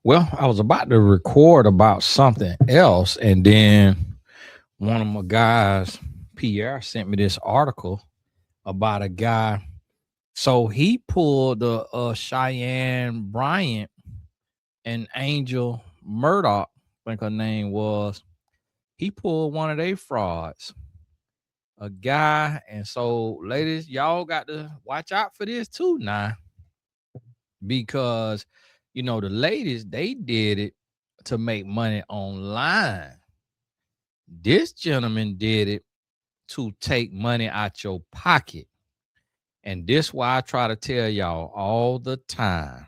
Well, I was about to record about something else, and then one of my guys, Pierre, sent me this article about a guy. So he pulled the Cheyenne Bryant and Angel Murdoch, I think her name was. He pulled one of their frauds, a guy. And so, ladies, y'all got to watch out for this too now, because the ladies, they did it to make money online. This gentleman did it to take money out your pocket. And this why I try to tell y'all all the time.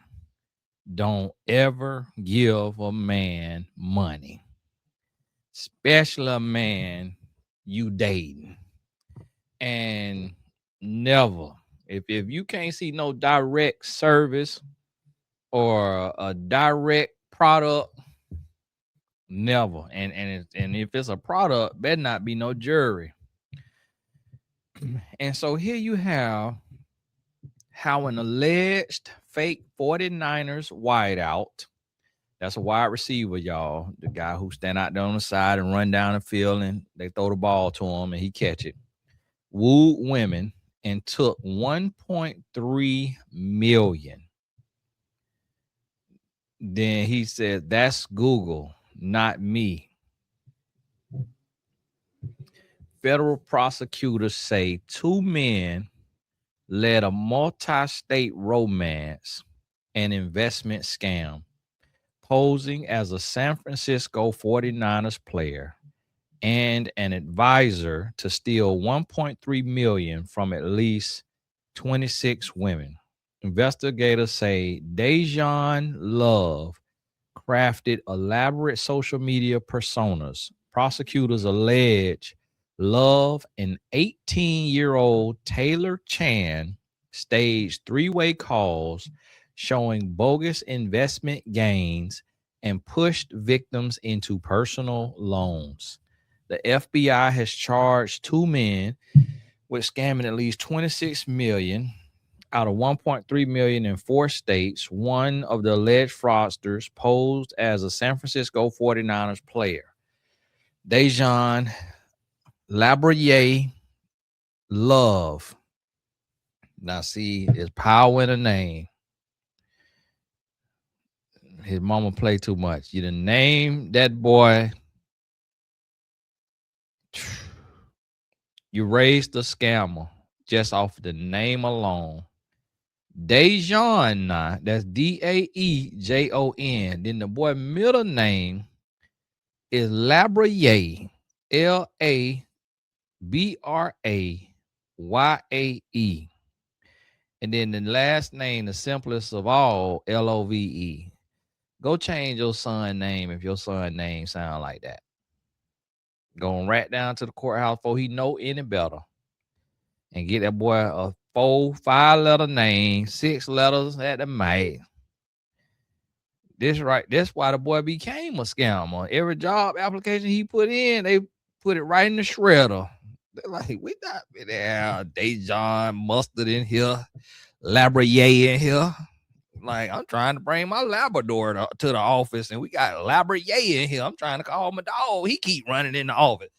Don't ever give a man money, especially a man you dating. And never, if you can't see no direct service or a direct product, never. And if it's a product, better not be no jury. And so here you have how an alleged fake 49ers wideout, that's a wide receiver, y'all, the guy who stand out there on the side and run down the field and they throw the ball to him and he catch it, wooed women and took 1.3 million. Then he said, that's Google, not me. Federal prosecutors say two men led a multi-state romance and investment scam, posing as a San Francisco 49ers player and an advisor to steal 1.3 million from at least 26 women. Investigators say Dejan Love crafted elaborate social media personas. Prosecutors allege Love and 18-year-old Taylor Chan staged three-way calls showing bogus investment gains and pushed victims into personal loans. The FBI has charged two men with scamming at least 26 million out of 1.3 million in four states. One of the alleged fraudsters posed as a San Francisco 49ers player, Dejan Labriere Love. Now, see, there's power in the name. His mama play too much. You done name that boy. You raised the scammer just off the name alone. Dejan, that's Daejon. Then the boy middle name is Labriere, Labrayae. And then the last name, the simplest of all, Love. Go change your son name if your son name sound like that. Going right down to the courthouse before he know any better. And get that boy a 4-5 letter name, 6 letters at the max. That's why the boy became a scammer. Every job application he put in, they put it right in the shredder. They're like, we not there. Dejan Mustard in here, Labriere in here. Like, I'm trying to bring my Labrador to the office, and we got Labriere in here. I'm trying to call my dog. He keep running in the office.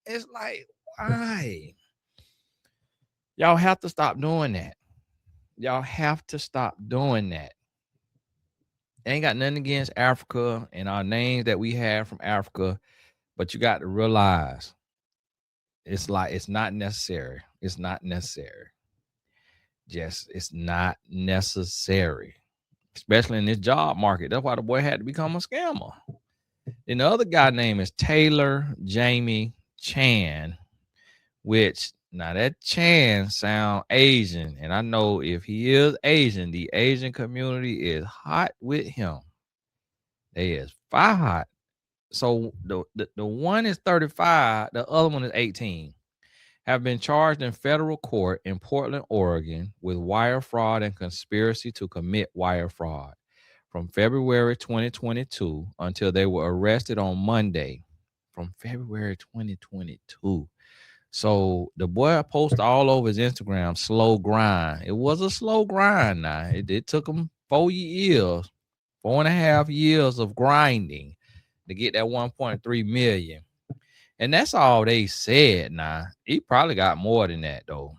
It's like, why? Y'all have to stop doing that. Y'all have to stop doing that. Ain't got nothing against Africa and our names that we have from Africa, but you got to realize it's like it's not necessary. It's not necessary. Just it's not necessary, especially in this job market. That's why the boy had to become a scammer. And the other guy name is Taylor Jamie Chan, which now that Chan sound Asian, and I know if he is Asian, the Asian community is hot with him. They is fire hot. So the one is 35, the other one is 18. Have been charged in federal court in Portland, Oregon, with wire fraud and conspiracy to commit wire fraud from February 2022 until they were arrested on Monday. From February 2022. So the boy posted all over his Instagram, slow grind. It was a slow grind now. It took him 4 years. 4.5 years of grinding to get that 1.3 million. And that's all they said. Now, he probably got more than that though.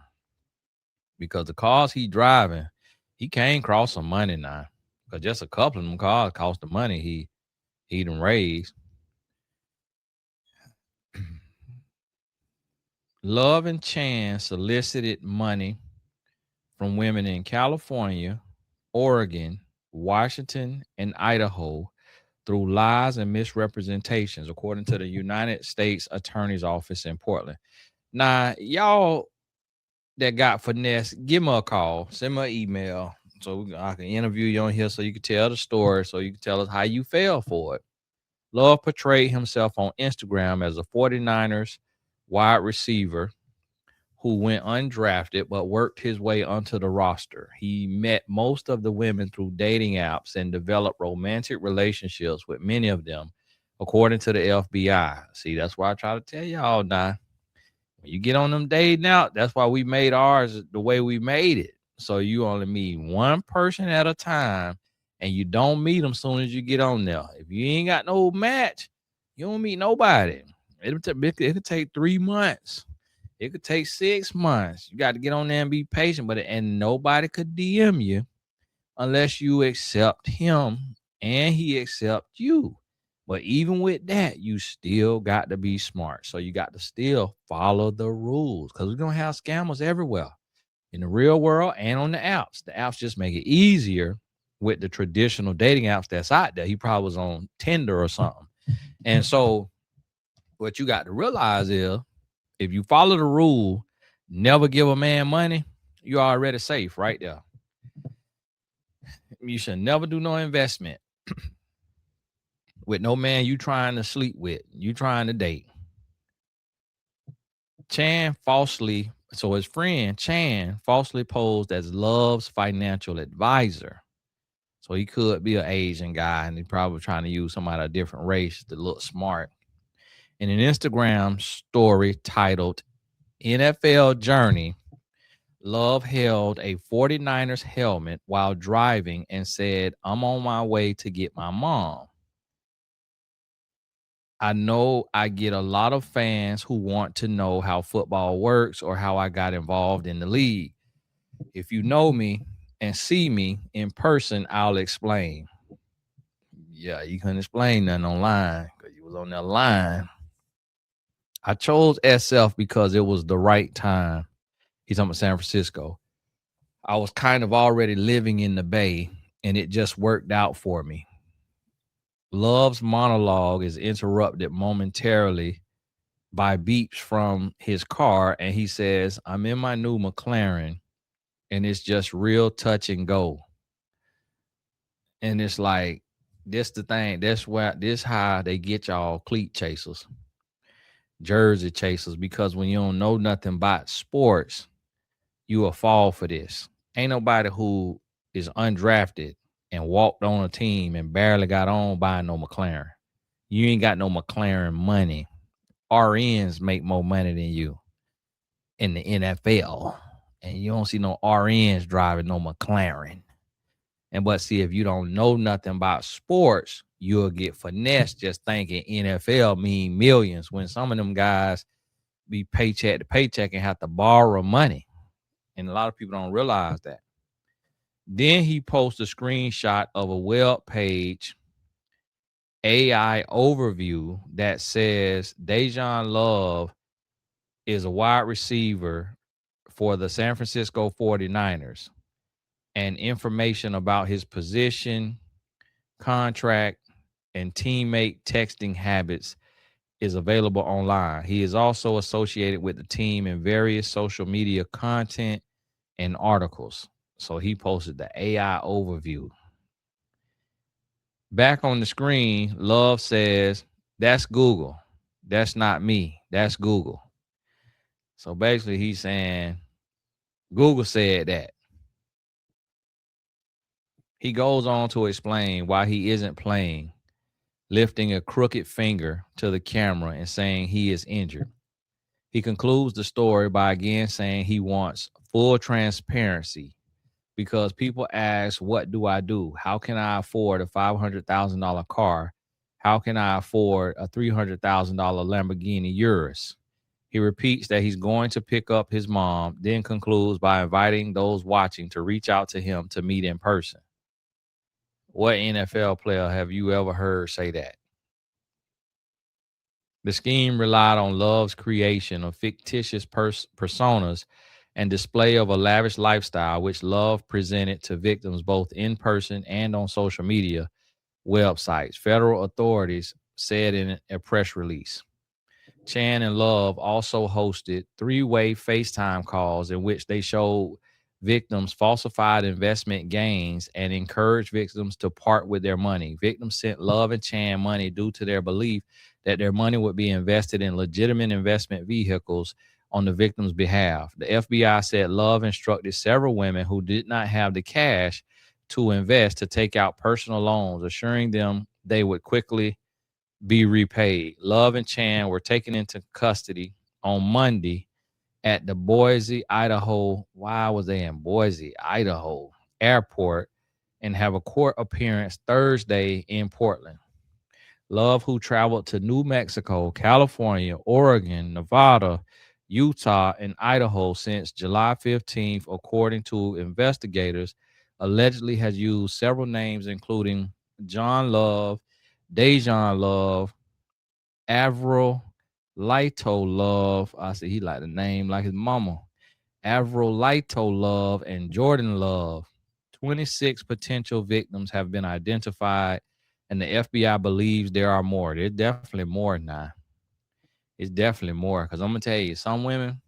Because the cars he driving, he can't cross some money now. Because just a couple of them cars cost the money he done raised. Love and Chan solicited money from women in California, Oregon, Washington, and Idaho through lies and misrepresentations, according to the United States Attorney's Office in Portland. Now, y'all that got finesse, give me a call, send me an email so I can interview you on here so you can tell the story, so you can tell us how you fell for it. Love portrayed himself on Instagram as a 49ers wide receiver who went undrafted but worked his way onto the roster. He met most of the women through dating apps and developed romantic relationships with many of them, according to the FBI. See, that's why I try to tell y'all now. When you get on them dating out, that's why we made ours the way we made it. So you only meet one person at a time, and you don't meet them soon as you get on there. If you ain't got no match, you don't meet nobody. It could take 3 months. It could take 6 months. You got to get on there and be patient, and nobody could DM you unless you accept him and he accept you. But even with that, you still got to be smart. So you got to still follow the rules, because we're going to have scammers everywhere in the real world and on the apps. The apps just make it easier with the traditional dating apps that's out there. He probably was on Tinder or something. And so what you got to realize is, if you follow the rule, never give a man money, you're already safe right there. You should never do no investment with no man you trying to sleep with, you trying to date. His friend Chan falsely posed as Love's financial advisor. So he could be an Asian guy, and he probably trying to use somebody of a different race to look smart. In an Instagram story titled NFL Journey, Love held a 49ers helmet while driving and said, "I'm on my way to get my mom. I know I get a lot of fans who want to know how football works or how I got involved in the league. If you know me and see me in person, I'll explain." Yeah, you couldn't explain nothing online because you was on that line. I chose SF because it was the right time. He's talking about San Francisco. I was kind of already living in the Bay, and it just worked out for me. Love's monologue is interrupted momentarily by beeps from his car, and he says, "I'm in my new McLaren, and it's just real touch and go." And it's like, this the thing. This how they get y'all cleat chasers, jersey chasers, because when you don't know nothing about sports, you will fall for this. Ain't nobody who is undrafted and walked on a team and barely got on buying no McLaren. You ain't got no McLaren money. RNs make more money than you in the NFL. And you don't see no RNs driving no McLaren. But see, if you don't know nothing about sports, you'll get finessed just thinking NFL mean millions, when some of them guys be paycheck to paycheck and have to borrow money. And a lot of people don't realize that. Then he posts a screenshot of a web page AI overview that says Dejan Love is a wide receiver for the San Francisco 49ers, and information about his position, contract, and teammate texting habits is available online. He is also associated with the team in various social media content and articles. So he posted the AI overview. Back on the screen, Love says, "That's Google. That's not me. That's Google." So basically he's saying Google said that. He goes on to explain why he isn't playing, lifting a crooked finger to the camera and saying he is injured. He concludes the story by again saying he wants full transparency. because people ask, what do I do? How can I afford a $500,000 car? How can I afford a $300,000 Lamborghini Urus? He repeats that he's going to pick up his mom, then concludes by inviting those watching to reach out to him to meet in person. What NFL player have you ever heard say that? The scheme relied on Love's creation of fictitious personas and display of a lavish lifestyle, which Love presented to victims both in person and on social media websites, federal authorities said in a press release. Chan and Love also hosted three-way FaceTime calls in which they showed victims falsified investment gains and encouraged victims to part with their money. Victims sent Love and Chan money due to their belief that their money would be invested in legitimate investment vehicles on the victim's behalf. The FBI said Love instructed several women who did not have the cash to invest to take out personal loans, assuring them they would quickly be repaid. Love and Chan were taken into custody on Monday at the Boise, Idaho. Why was they in Boise, Idaho airport and have a court appearance Thursday in Portland. Love, who traveled to New Mexico, California, Oregon, Nevada, Utah, and Idaho since July 15th, according to investigators, allegedly has used several names, including John Love, Dejan Love, Avril Lito Love. I see he like the name like his mama. Avril Lito Love and Jordan Love. 26 potential victims have been identified, and the FBI believes there are more. There's definitely more now. It's definitely more, because I'm going to tell you, some women,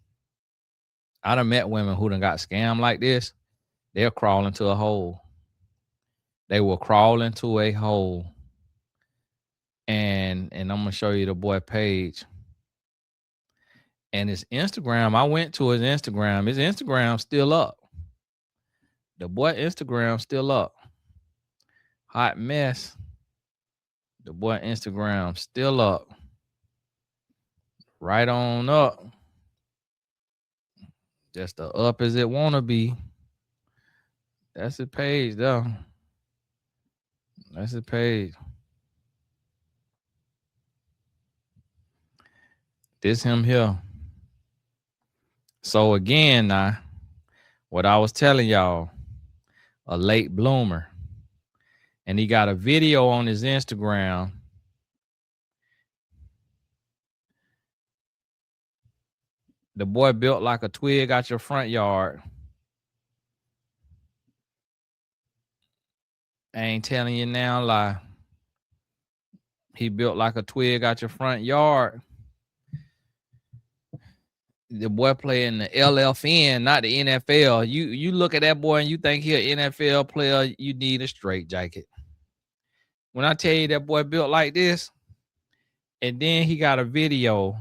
I done met women who done got scammed like this. They'll crawl into a hole. They will crawl into a hole. And I'm going to show you the boy page. And his Instagram, I went to his Instagram. His Instagram's still up. The boy Instagram still up. Hot mess. The boy Instagram still up. Right on up. Just the up as it wanna be. That's his page though. That's his page. This him here. So again, now, what I was telling y'all, a late bloomer. And he got a video on his Instagram. The boy built like a twig out your front yard. I ain't telling you now, lie. He built like a twig out your front yard. The boy play in the LFN, not the NFL. You look at that boy and you think he an NFL player, you need a straight jacket. When I tell you that boy built like this, and then he got a video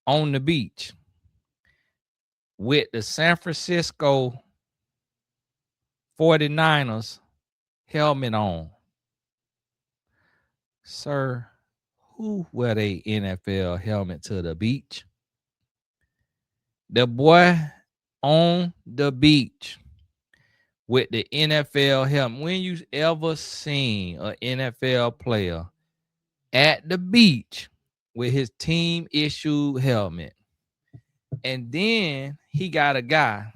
on the beach with the San Francisco 49ers helmet on. Sir, who wear a NFL helmet to the beach? The boy on the beach with the NFL helmet. When you ever seen an NFL player at the beach with his team issued helmet? And then he got a guy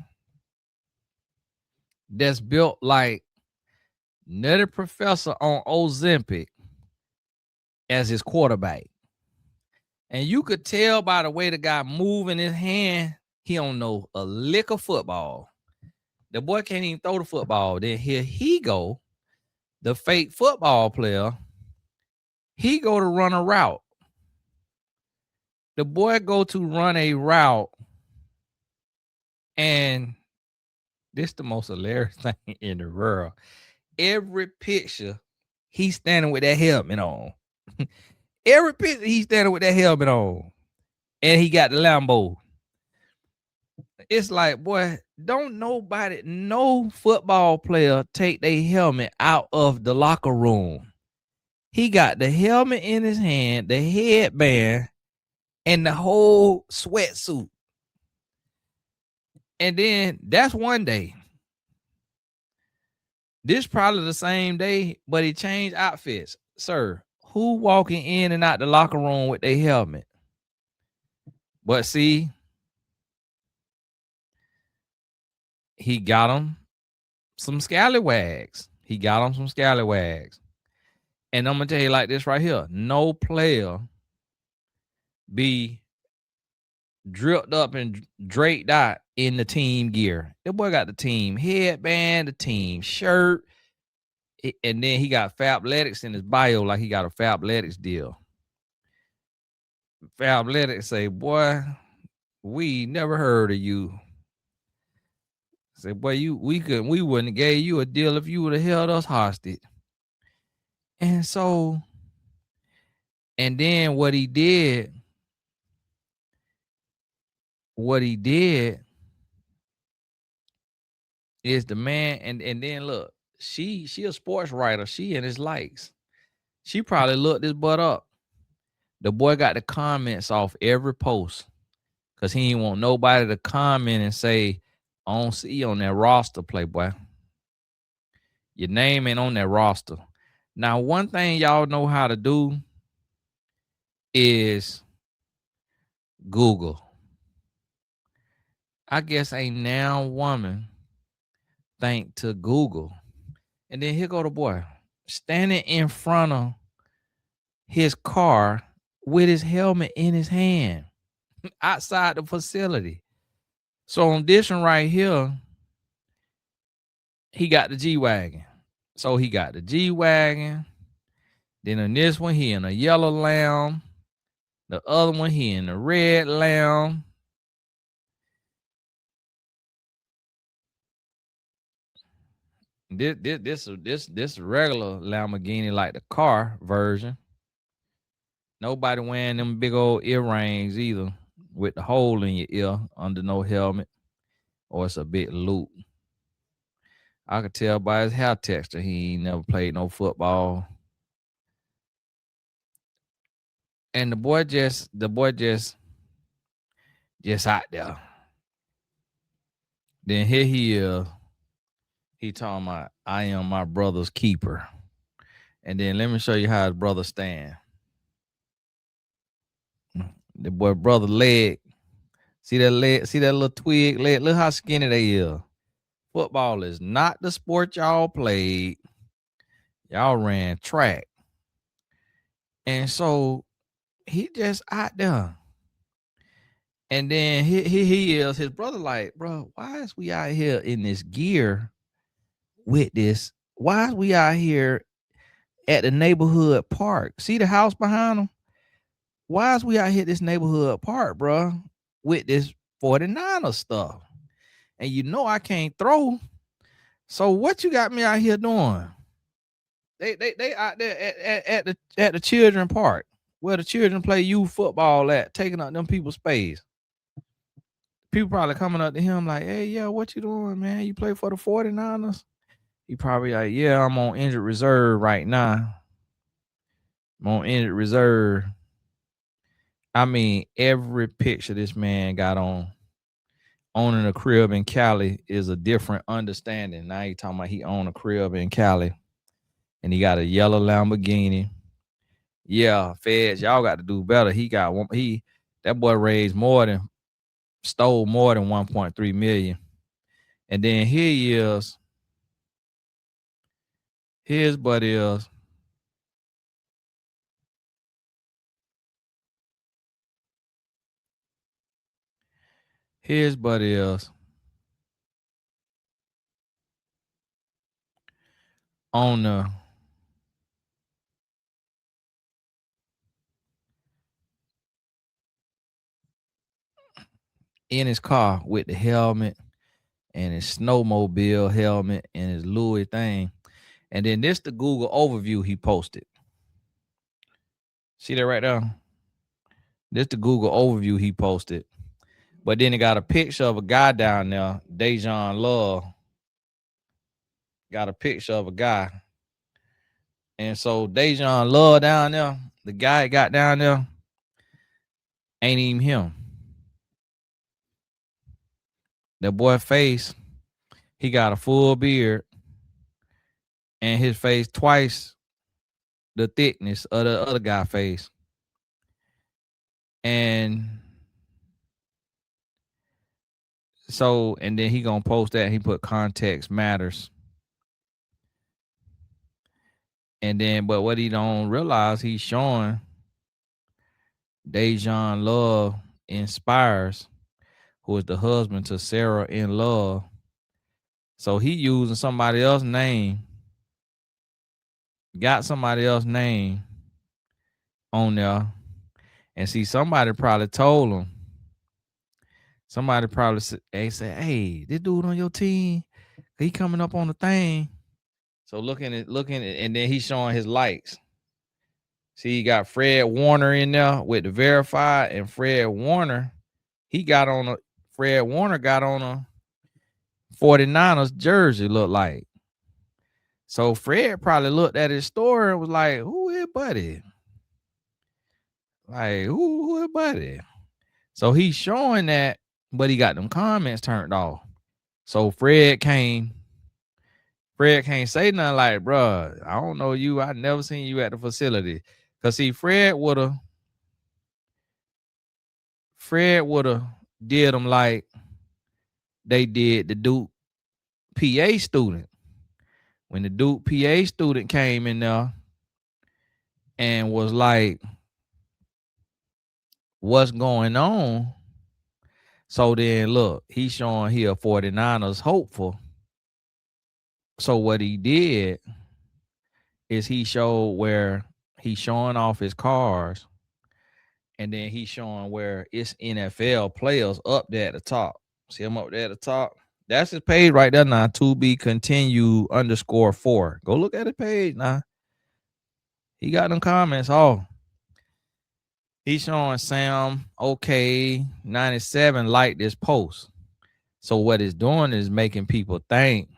that's built like Nutty Professor on Ozempic as his quarterback. And you could tell by the way the guy moving his hand, he don't know a lick of football. The boy can't even throw the football. Then here he go, the fake football player. He go to run a route. The boy go to run a route, and this the most hilarious thing in the world. Every picture, he's standing with that helmet on. Every picture, he's standing with that helmet on. And he got the Lambo. It's like, boy, don't nobody, no football player take their helmet out of the locker room. He got the helmet in his hand, the headband, and the whole sweatsuit. And then that's one day. This probably the same day, but he changed outfits. Sir, who walking in and out the locker room with their helmet? But see, he got him some scallywags. He got him some scallywags. And I'm gonna tell you like this right here: no player be dripped up and draped out in the team gear. That boy got the team headband, the team shirt, and then he got Fabletics in his bio like he got a Fabletics deal. Fabletics say, boy, we never heard of you. Say, boy, we wouldn't have gave you a deal if you would have held us hostage. And so, and then what he did is the man, and then look, she a sports writer. She in his likes. She probably looked this butt up. The boy got the comments off every post because he ain't want nobody to comment and say, I don't see you on that roster, Playboy. Your name ain't on that roster. Now, one thing y'all know how to do is Google. I guess a now woman think to Google. And then here go the boy standing in front of his car with his helmet in his hand outside the facility. So on this one right here, he got the G-Wagon. So he got the G-Wagon. Then on this one, he in a yellow Lamb. The other one, he in a red Lamb. This regular Lamborghini, like the car version. Nobody wearing them big old earrings either, with the hole in your ear under no helmet, or it's a big loop. I could tell by his hair texture he ain't never played no football. And the boy just out there. Then here he is. He talking about, I am my brother's keeper. And then let me show you how his brother stand. The boy brother leg. See that leg? See that little twig leg? Look how skinny they is. Football is not the sport y'all played. Y'all ran track. And so he just out there. And then he is, his brother like, bro, why is we out here in this gear with this? Why is we out here at the neighborhood park? See the house behind him? Why is we out here at this neighborhood park, bro, with this 49er stuff? And you know I can't throw. So what you got me out here doing? They out there at the children park where the children play youth football at, taking up them people's space. People probably coming up to him like, hey, yeah, what you doing, man? You play for the 49ers? He probably like, yeah, I'm on injured reserve right now. I'm on injured reserve. I mean, every picture this man got on owning a crib in Cali is a different understanding. Now he talking about he own a crib in Cali and he got a yellow Lamborghini. Yeah, feds, y'all got to do better. He got one. That boy stole more than 1.3 million. And then here he is. His buddy is. His buddy is on the in his car with the helmet and his snowmobile helmet and his Louis thing. And then this the Google overview he posted. See that right there? This the Google overview he posted. But then it got a picture of a guy down there, Dejan Love. Got a picture of a guy. And so Dejan Love down there, the guy got down there, ain't even him. That boy face, he got a full beard. and his face twice the thickness of the other guy face. And so, and then he gonna post that. He put context matters. And then, but what he don't realize, he's showing Dejan Love Inspires, who is the husband to Sarah in Love. So he using somebody else's name, got somebody else's name on there. And see, somebody probably told him. Somebody probably said, hey, this dude on your team, he coming up on the thing. So looking at, and then he's showing his likes. See, he got Fred Warner in there with the verified, and Fred Warner got on a 49ers jersey, look like. So Fred probably looked at his story and was like, who is buddy? Like, who is buddy? So he's showing that, but he got them comments turned off. So Fred can't say nothing like, bro, I don't know you. I never seen you at the facility. Cause see, Fred would have did them like they did the Duke PA student. When the Duke PA student came in there and was like, what's going on? So then look, he's showing here 49ers hopeful. So what he did is he showed where he's showing off his cars, and then he's showing where it's NFL players up there at the top. See him up there at the top? That's his page right there now, to be continue _4. Go look at his page now. He got them comments all. He's showing Sam, okay, 97 like this post. So what it's doing is making people think.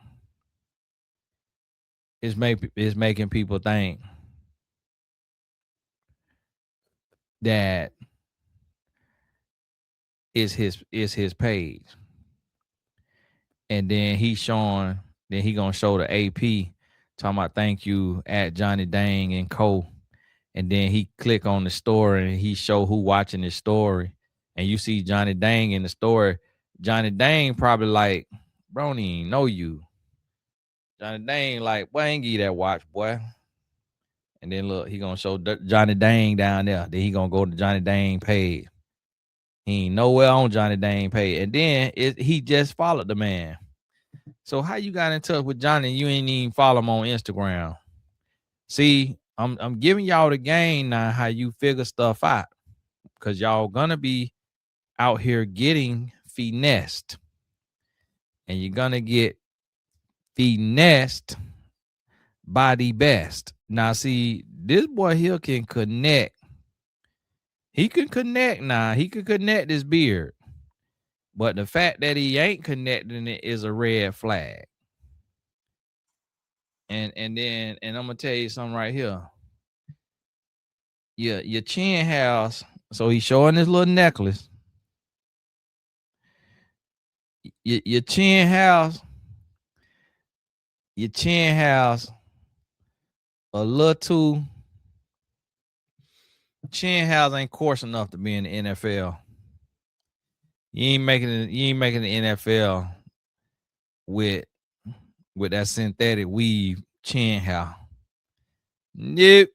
It's making people think that is his page. And then he's showing, then he gonna show the AP talking about thank you at Johnny Dang and Co. And then he click on the story and he show who watching his story. And you see Johnny Dang in the story. Johnny Dang probably like, bro, he ain't know you. Johnny Dang like, boy, I ain't give you that watch, boy. And then look, he gonna show Johnny Dang down there. Then he gonna go to Johnny Dang page. He ain't nowhere on Johnny Dang page. And then he just followed the man. So how you got in touch with Johnny and you ain't even follow him on Instagram? See, I'm giving y'all the game now, how you figure stuff out. Because y'all gonna be out here getting finessed. And you're gonna get finessed by the best. Now, see, this boy here can connect. He can connect now. He can connect this beard. But the fact that he ain't connecting it is a red flag. And I'm gonna tell you something right here. Your chin house. So he's showing this little necklace. Your chin house. Your chin house a little too. Chin house ain't coarse enough to be in the NFL. You ain't making the NFL with that synthetic weave chin hair. Nope.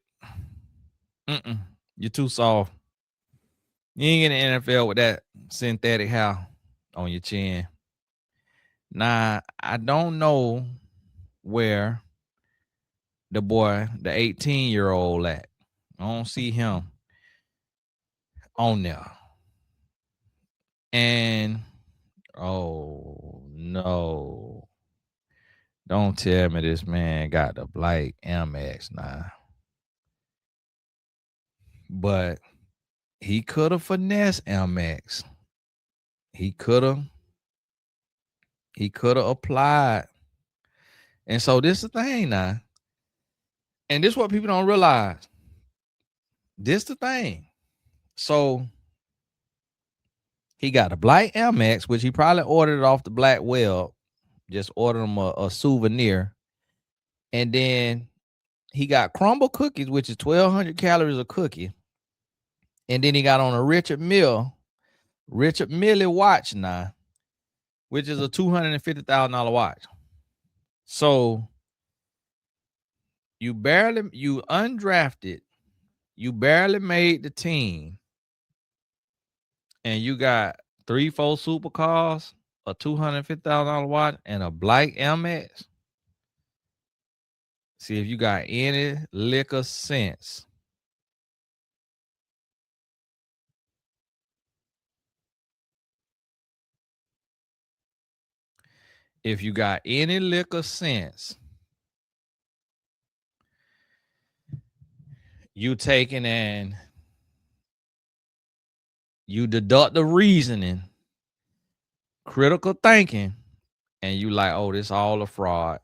You're too soft. You ain't getting the NFL with that synthetic hair on your chin. Now, I don't know where the boy, the 18-year-old at. I don't see him on there. And oh no. Don't tell me this man got the black Amex now. But he could have finessed Amex. He could have applied. And so this is the thing now. And this is what people don't realize. This the thing. So he got a black Amex, which he probably ordered it off the black web. Just ordered him a souvenir. And then he got crumble cookies, which is 1,200 calories a cookie. And then he got on a Richard Mille watch now, which is a $250,000 watch. So you undrafted, you barely made the team, and you got 3-4 supercars, a $250,000 watch, and a black Amex. See if you got any lick of sense. If you got any lick of sense, you taking and you deduct the reasoning, critical thinking, and you like, oh, this all a fraud.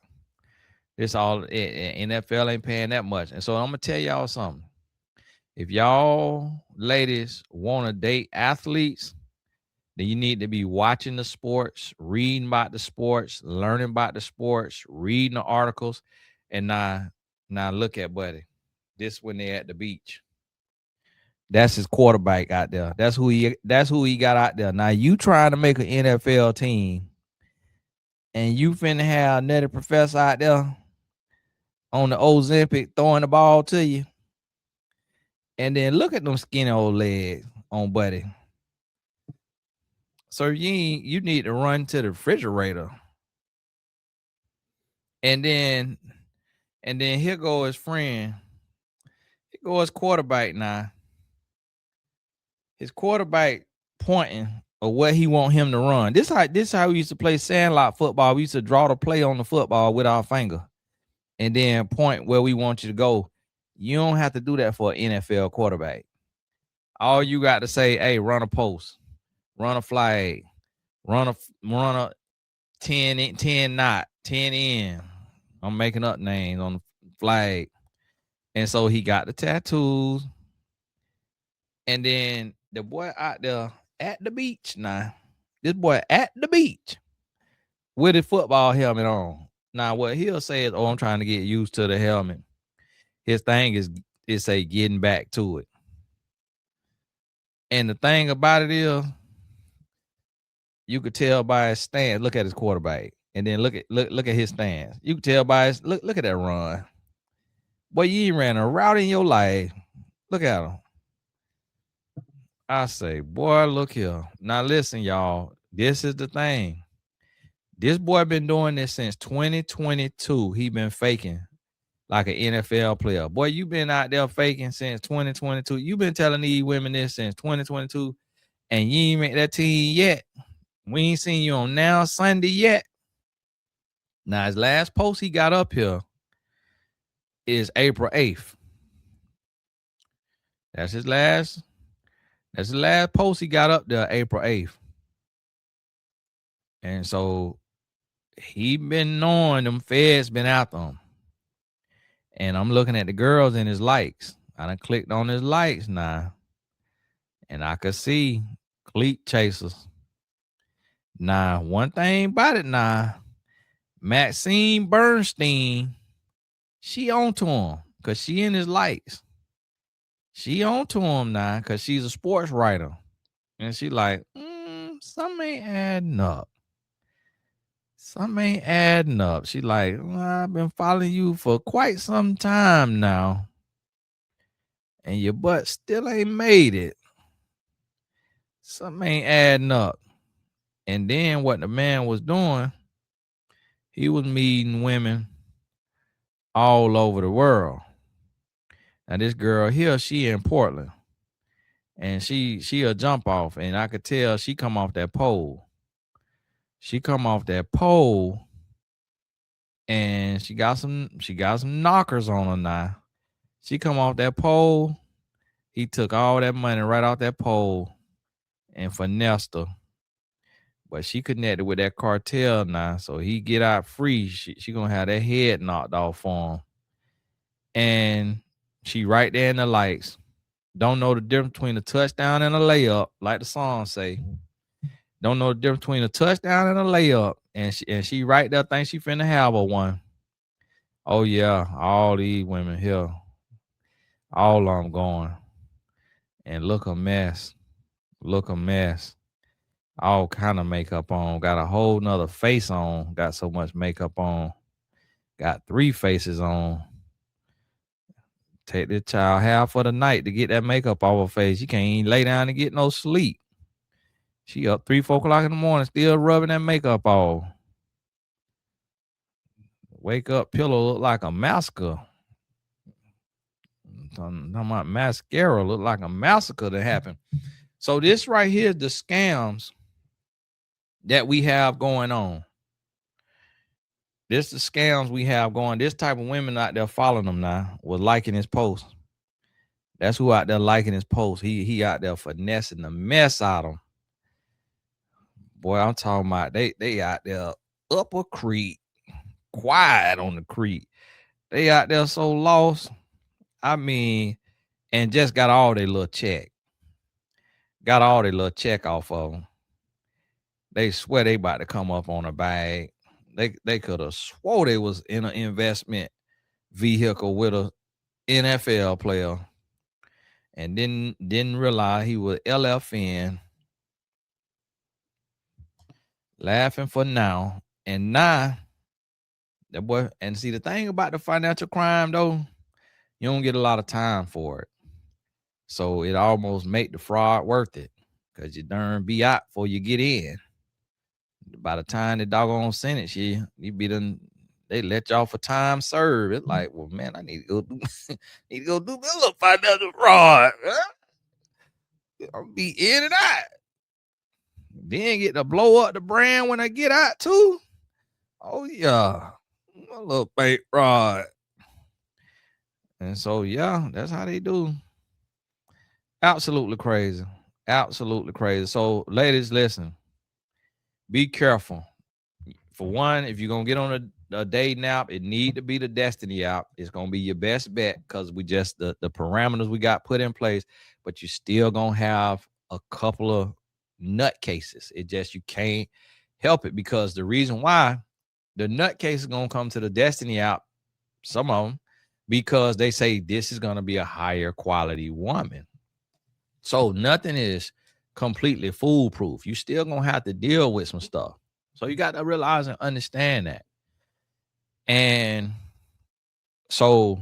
This all NFL ain't paying that much. And so I'm gonna tell y'all something. If y'all ladies want to date athletes, then you need to be watching the sports, reading about the sports, learning about the sports, reading the articles. And now look at Buddy. This when they're at the beach. That's his quarterback out there. That's who he got out there. Now you trying to make an NFL team, and you finna have Nutty Professor out there on the Ozempic throwing the ball to you. And then look at them skinny old legs on Buddy. So you need to run to the refrigerator. And then here go his friend. Here go his quarterback now. His quarterback pointing of what he want him to run. This how we used to play sandlot football. We used to draw the play on the football with our finger and then point where we want you to go. You don't have to do that for an NFL quarterback. All you got to say, hey, run a post, run a flag, run a 10 knot, 10 in. I'm making up names on the flag. And so he got the tattoos. And then the boy out there at the beach now. This boy at the beach with his football helmet on. Now, what he'll say is, oh, I'm trying to get used to the helmet. His thing is say getting back to it. And the thing about it is, you could tell by his stance. Look at his quarterback. And then look at his stance. You can tell by his look at that run. Boy, you ain't ran a route in your life. Look at him. I say, boy, look here. Now listen, y'all. This is the thing. This boy been doing this since 2022. He been faking like an NFL player. Boy, you been out there faking since 2022. You been telling these women this since 2022, and you ain't make that team yet. We ain't seen you on Now Sunday yet. Now, his last post he got up here is April 8th. That's his last post he got up there, April 8th. And so he been knowing them feds been after him. And I'm looking at the girls in his likes. I done clicked on his likes now. And I could see cleat chasers. Now, one thing about it now, Maxine Bernstein, she on to him because she in his likes. She on to him now because she's a sports writer. And she like, something ain't adding up. Something ain't adding up. She like, I've been following you for quite some time now. And your butt still ain't made it. Something ain't adding up. And then what the man was doing, he was meeting women all over the world. Now this girl here, she in Portland. And she a jump off. And I could tell she come off that pole. She come off that pole. And she got some knockers on her now. She come off that pole. He took all that money right off that pole and finessed her. But she connected with that cartel now. So he get out free. She gonna have that head knocked off for him. And she right there in the lights. Don't know the difference between a touchdown and a layup, like the song say. Don't know the difference between a touchdown and a layup. And she right there think she finna have a one. Oh yeah, all these women here, all of them going and look a mess, look a mess. All kind of makeup on, got a whole nother face on, got so much makeup on, got 3 faces on. Take this child half of the night to get that makeup off her face. She can't even lay down and get no sleep. She up 3, 4 o'clock in the morning, still rubbing that makeup off. Wake up, pillow look like a massacre. Talking about mascara look like a massacre that happened. So this right here, the scams that we have going on. This the scams we have going. This type of women out there following them now was liking his post. That's who out there liking his post. He out there finessing the mess out of them. Boy, I'm talking about they out there up a creek, quiet on the creek. They out there so lost. I mean, and just got all their little check. Got all their little check off of them. They swear they about to come up on a bag. They could have swore they was in an investment vehicle with a NFL player and didn't realize he was LFN. Laughing for now. And now that boy, and see the thing about the financial crime though, you don't get a lot of time for it. So it almost make the fraud worth it. Cause you darn be out before you get in. By the time the doggone sentence you be done, they let y'all for time served. It's like, well, man, I need to go do need to go do this little financial fraud. Huh? I'll be in and out. Then get to blow up the brand when I get out too. Oh yeah, a little fake fraud. And so yeah, that's how they do. Absolutely crazy. Absolutely crazy. So, ladies, listen. Be careful. For one, if you're gonna get on a dating app, it need to be the Destiny app. It's gonna be your best bet because we just the parameters we got put in place, but you still gonna have a couple of nutcases. It just you can't help it because the reason why the nutcase is gonna come to the Destiny app, some of them, because they say this is gonna be a higher quality woman. So nothing is completely foolproof. You still gonna have to deal with some stuff. So you got to realize and understand that. And so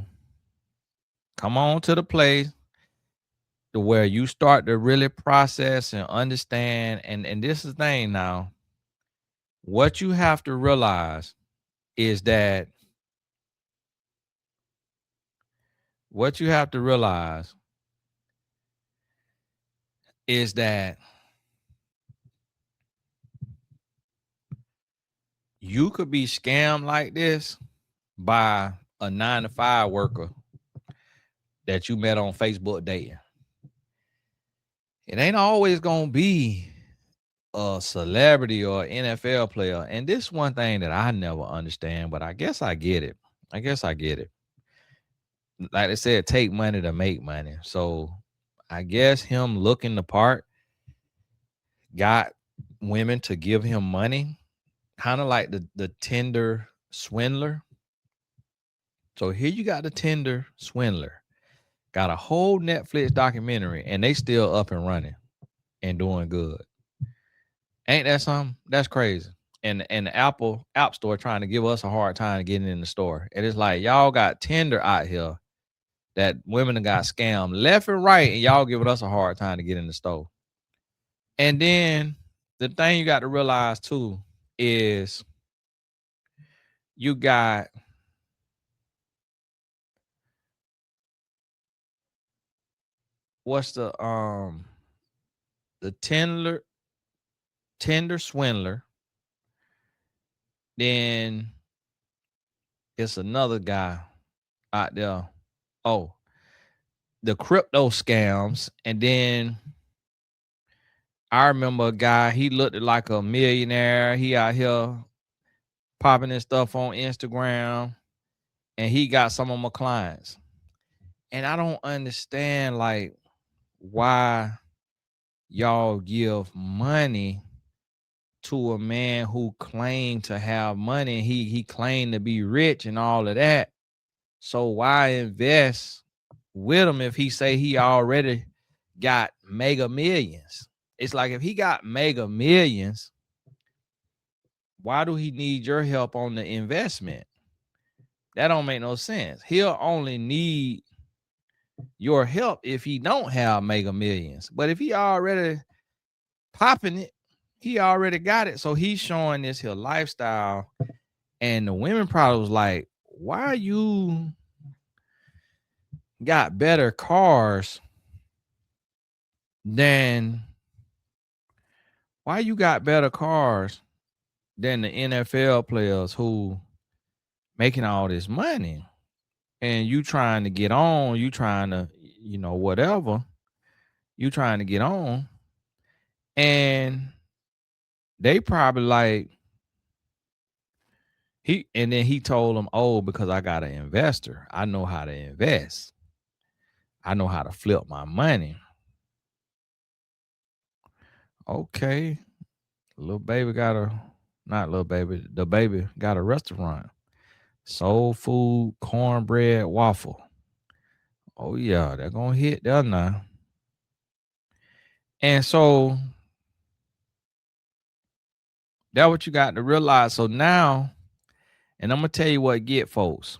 come on to the place to where you start to really process and understand. And this is the thing now. What you have to realize is that you could be scammed like this by a 9-to-5 worker that you met on Facebook dating. It ain't always gonna be a celebrity or NFL player. And this one thing that I never understand, but I guess I get it. Like they said, take money to make money. So I guess him looking the part got women to give him money, kind of like the Tinder swindler. So here you got the Tinder swindler, got a whole Netflix documentary, and they still up and running and doing good. Ain't that something? That's crazy. And the Apple App Store trying to give us a hard time getting in the store. And it's like y'all got Tinder out here that women got scammed left and right, and y'all giving us a hard time to get in the store. And then the thing you got to realize too is you got what's the Tinder swindler. Then it's another guy out there. Oh, the crypto scams. And then I remember a guy, he looked like a millionaire. He out here popping his stuff on Instagram, and he got some of my clients. And I don't understand like why y'all give money to a man who claimed to have money. He claimed to be rich and all of that. So why invest with him if he say he already got mega millions? It's like if he got mega millions, why do he need your help on the investment? That don't make no sense. He'll only need your help if he don't have mega millions. But if he already popping it, he already got it. So he's showing this here lifestyle. And the women probably was like, why you got better cars than the NFL players who making all this money? And you trying to get on, you trying to, whatever, you trying to get on. And they probably like, and then he told them, oh, because I got an investor, I know how to invest. I know how to flip my money. Okay. The baby got a restaurant. Soul Food Cornbread Waffle. Oh yeah, they're gonna hit there now. And so that's what you got to realize. So now, and I'm gonna tell you what get folks.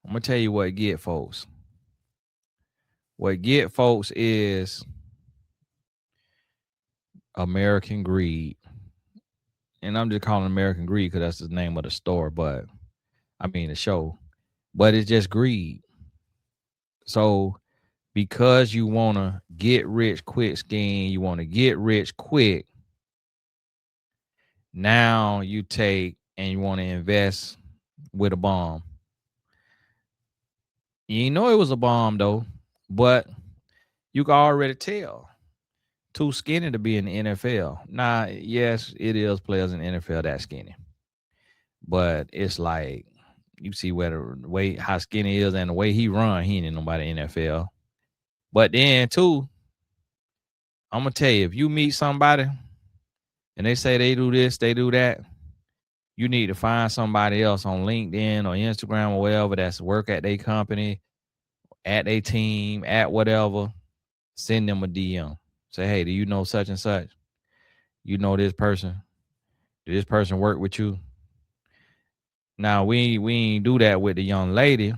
What get folks is American greed. And I'm just calling American greed because that's the name of the store, but I mean the show. But it's just greed. So because you want to get rich quick scheme, you want to get rich quick. Now you take and you want to invest with a bomb. You know it was a bomb though, but you can already tell. Too skinny to be in the NFL. Now, yes, it is players in the NFL that skinny. But it's like you see where the way how skinny he is and the way he run, he ain't nobody in the NFL. But then too, I'm gonna tell you, if you meet somebody and they say they do this, they do that, you need to find somebody else on LinkedIn or Instagram or wherever that's work at their company, at their team, at whatever. Send them a DM. Say, hey, do you know such and such? You know this person? Did this person work with you? Now we ain't do that with the young lady.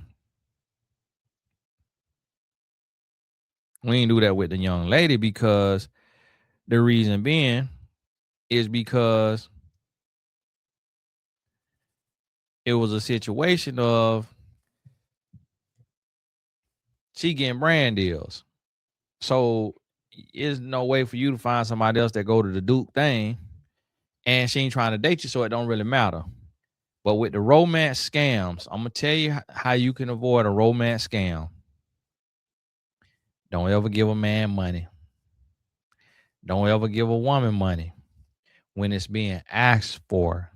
We ain't do that with the young lady because the reason being is because it was a situation of she getting brand deals. So there's no way for you to find somebody else that go to the Duke thing and she ain't trying to date you, so it don't really matter. But with the romance scams, I'm gonna tell you how you can avoid a romance scam. Don't ever give a man money. Don't ever give a woman money when it's being asked for.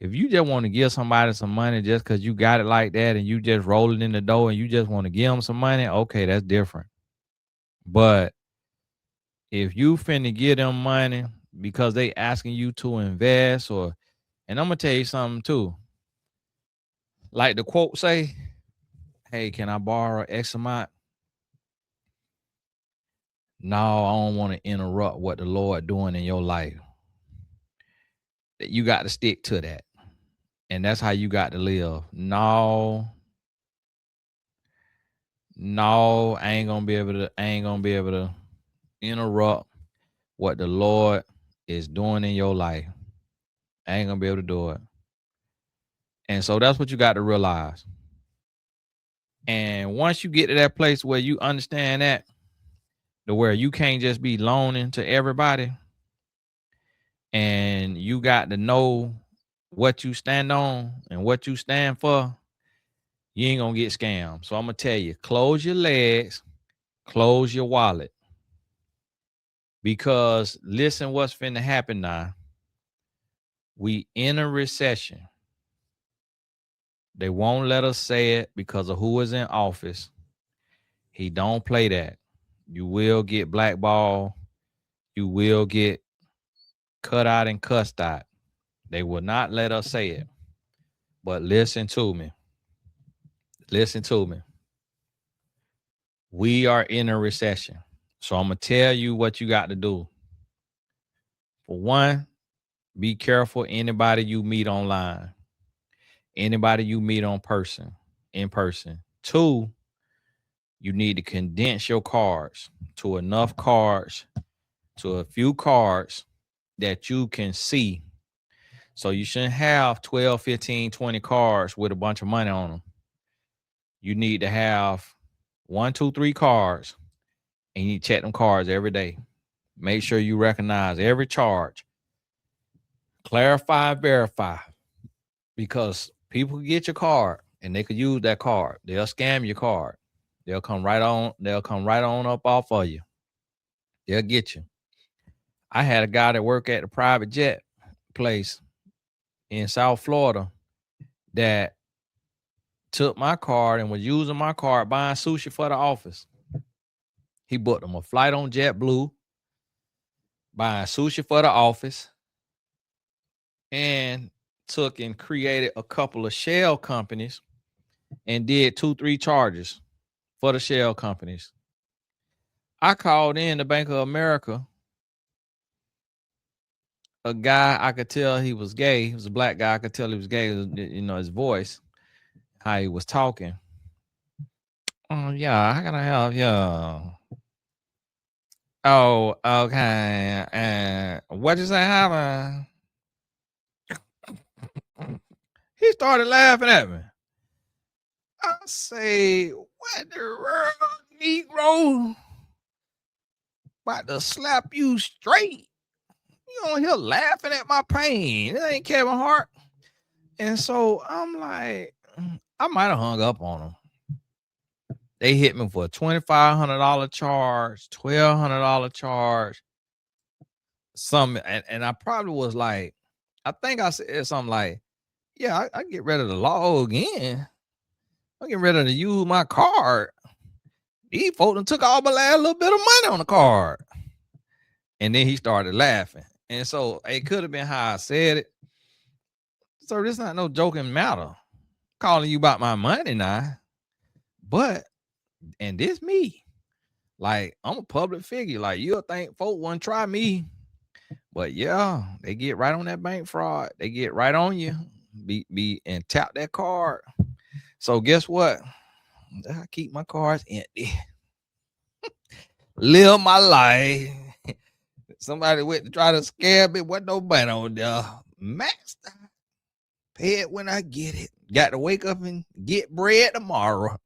If you just want to give somebody some money just because you got it like that and you just roll it in the door and you just want to give them some money, okay, that's different. But if you finna give them money because they asking you to invest and I'm gonna tell you something too. Like the quote say, hey, can I borrow X amount? No, I don't want to interrupt what the Lord doing in your life. You got to stick to that. And that's how you got to live. No, I ain't gonna be able to interrupt what the Lord is doing in your life. I ain't gonna be able to do it. And so that's what you got to realize. And once you get to that place where you understand that, to where you can't just be loaning to everybody, and you got to know what you stand on and what you stand for, you ain't gonna get scammed. So I'm gonna tell you, close your legs, close your wallet. Because listen, what's finna happen now. We in a recession. They won't let us say it because of who is in office. He don't play that. You will get blackballed. You will get cut out and cussed out. They will not let us say it. But listen to me. Listen to me. We are in a recession. So I'm going to tell you what you got to do. For one, be careful anybody you meet online, anybody you meet in person. Two, you need to condense your cards to enough cards, to a few cards that you can see. So you shouldn't have 12, 15, 20 cards with a bunch of money on them. You need to have 1, 2, 3 cards, and you need to check them cards every day. Make sure you recognize every charge. Clarify, verify, because people get your card and they could use that card. They'll scam your card. They'll come right on up off of you. They'll get you. I had a guy that worked at the private jet place in South Florida that took my card and was using my card buying sushi for the office. He booked him a flight on JetBlue, buying sushi for the office, and took and created a couple of shell companies and did 2, 3 charges for the shell companies. I called in the Bank of America. A guy, I could tell he was gay. He was a black guy. I could tell he was gay. You know, his voice, how he was talking. Oh, yeah, how can I help you? Oh, okay. What you say happened? He started laughing at me. I say, what the world, Negro? About to slap you straight. You on here laughing at my pain. It ain't Kevin Hart. And so I'm like, I might have hung up on them. They hit me for a $2,500 charge, $1,200 charge. And I probably was like, I think I said something like, yeah, I get ready to log in. I'm getting ready to use my card. These folks took all my last little bit of money on the card. And then he started laughing. And so it could have been how I said it. So this not no joking matter. Calling you about my money now. But, and this me. Like, I'm a public figure. Like, you'll think folk wouldn't try me. But yeah, they get right on that bank fraud. They get right on you. Be and tap that card. So guess what? I keep my cards empty. Live my life. Somebody went to try to scam me. Wasn't no money on there. Master. Pay it when I get it. Got to wake up and get bread tomorrow.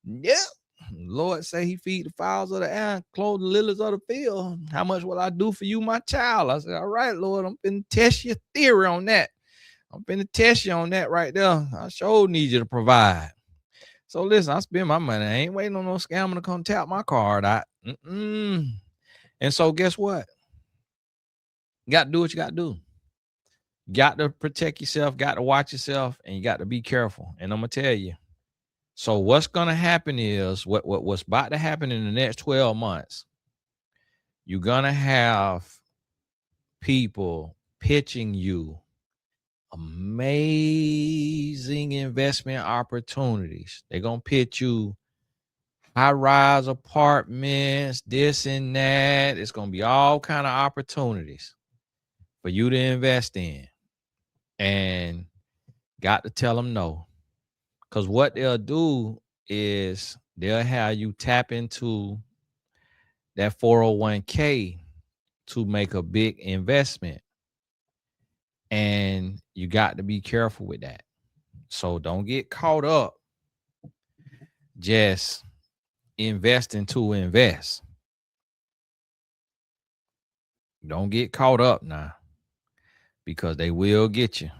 Yep. Lord say he feed the fowls of the air and clothe the lilies of the field. How much will I do for you, my child? I said, all right, Lord, I'm finna test your theory on that. I'm finna test you on that right there. I sure need you to provide. So listen, I spend my money. I ain't waiting on no scammer to come tap my card out. And so guess what? You got to do what you got to do. Got to protect yourself, got to watch yourself, and you got to be careful. And I'm going to tell you. So what's going to happen is what's about to happen in the next 12 months. You're going to have people pitching you amazing investment opportunities. They're going to pitch you high-rise apartments, this and that. It's going to be all kind of opportunities for you to invest in. And got to tell them no. Because what they'll do is they'll have you tap into that 401k to make a big investment. And you got to be careful with that. So don't get caught up just investing to invest. Don't get caught up now, because they will get you.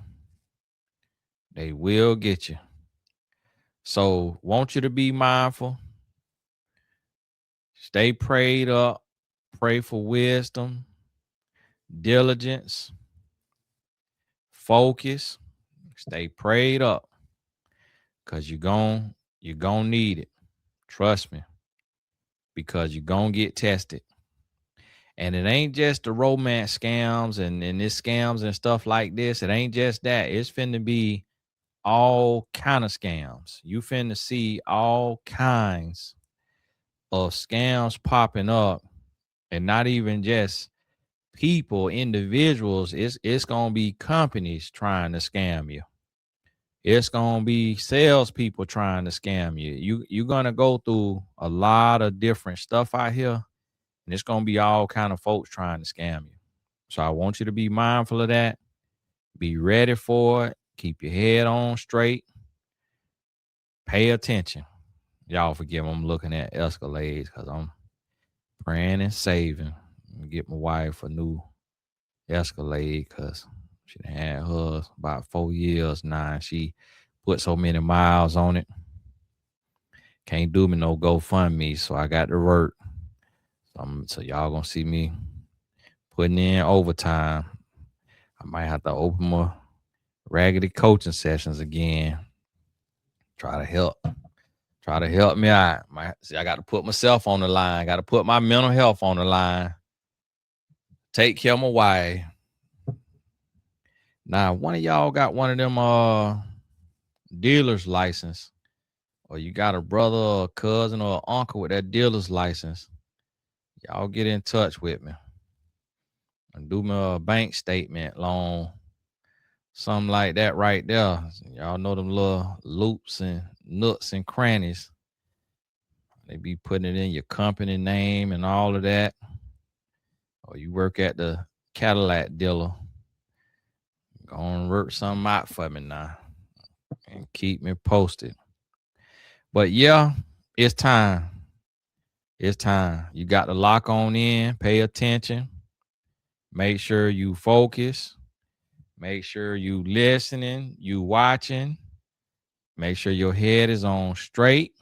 They will get you. So want you to be mindful. Stay prayed up. Pray for wisdom, diligence, focus. Stay prayed up, because you're gonna need it. Trust me, because you're gonna get tested. And it ain't just the romance scams and this scams and stuff like this. It ain't just that. It's finna be all kind of scams. You finna see all kinds of scams popping up, and not even just people, individuals. It's gonna be companies trying to scam you. It's gonna be salespeople trying to scam you. You're gonna go through a lot of different stuff out here, and it's gonna be all kind of folks trying to scam you. So I want you to be mindful of that. Be ready for it. Keep your head on straight. Pay attention. Y'all forgive me, I'm looking at Escalades because I'm praying and saving. Get my wife a new Escalade because she done had hers about 4 years now. And she put so many miles on it. Can't do me no GoFundMe, so I got to work. So y'all gonna see me putting in overtime. I might have to open my raggedy coaching sessions again. Try to help me out. I got to put myself on the line. Got to put my mental health on the line. Take care of my wife. Now, one of y'all got one of them dealer's license, or you got a brother or a cousin or uncle with that dealer's license, y'all get in touch with me and do me a bank statement loan, something like that right there. Y'all know them little loops and nooks and crannies. They be putting it in your company name and all of that. Or you work at the Cadillac dealer. Go and work something out for me now and keep me posted. But yeah, it's time. It's time. You got to lock on in, pay attention. Make sure you focus. Make sure you listening, you watching. Make sure your head is on straight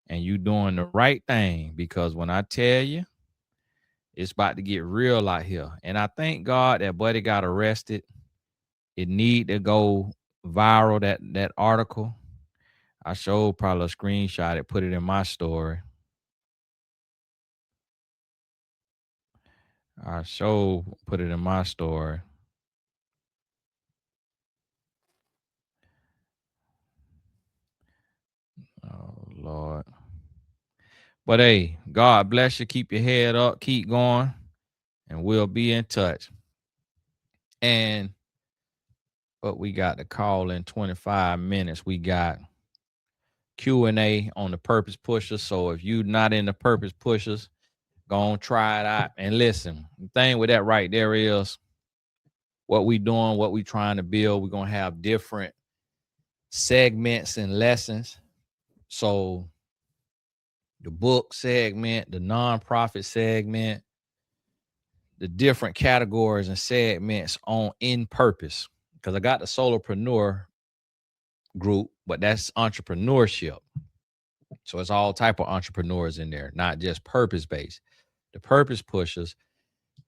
and you doing the right thing, because when I tell you, it's about to get real out here. And I thank God that Buddy got arrested. It need to go viral, that article. I showed probably a screenshot it, put it in my story. I showed put it in my story. Oh Lord. But hey, God bless you. Keep your head up, keep going, and we'll be in touch. And but we got the call in 25 minutes. We got Q&A on the Purpose Pushers. So if you're not in the Purpose Pushers, go on, try it out. And listen, the thing with that right there is what we doing, what we trying to build. We're going to have different segments and lessons. So the book segment, the nonprofit segment, the different categories and segments on in purpose. Because I got the solopreneur group, but that's entrepreneurship. So it's all type of entrepreneurs in there, not just purpose-based. The Purpose Pushers,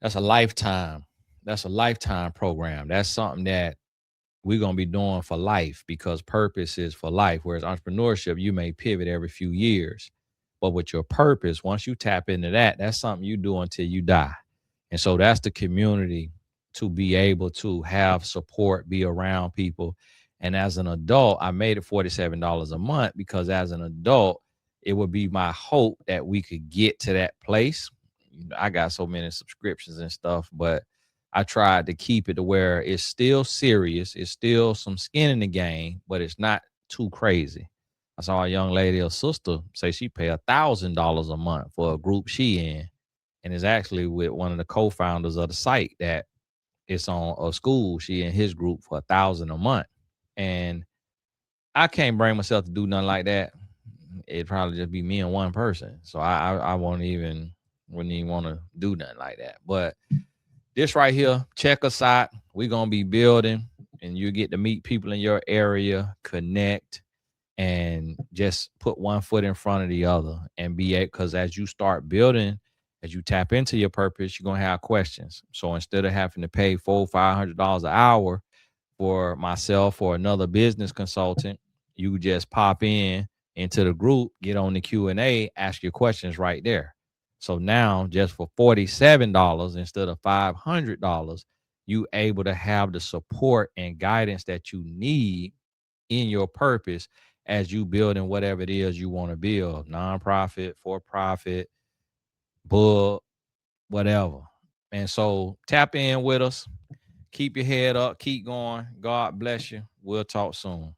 that's a lifetime. That's a lifetime program. That's something that we're going to be doing for life, because purpose is for life. Whereas entrepreneurship, you may pivot every few years. But with your purpose, once you tap into that, that's something you do until you die. And so that's the community, to be able to have support, be around people. And as an adult, I made it $47 a month because as an adult, it would be my hope that we could get to that place. I got so many subscriptions and stuff, but I tried to keep it to where it's still serious. It's still some skin in the game, but it's not too crazy. I saw a young lady, a sister, say she pay $1,000 a month for a group she in, and is actually with one of the co-founders of the site that it's on a school. She in his group for $1,000 a month, and I can't bring myself to do nothing like that. It'd probably just be me and one person, so I wouldn't even want to do nothing like that. But this right here, check us out. We're gonna be building, and you get to meet people in your area, connect, and just put one foot in front of the other and be able, because as you start building, as you tap into your purpose, you're gonna have questions. So instead of having to pay $400-500 an hour for myself or another business consultant, you just pop into the group, get on the Q&A, ask your questions right there. So now just for $47 instead of $500, you able to have the support and guidance that you need in your purpose as you building whatever it is you want to build, nonprofit, for profit, book, whatever. And so tap in with us. Keep your head up. Keep going. God bless you. We'll talk soon.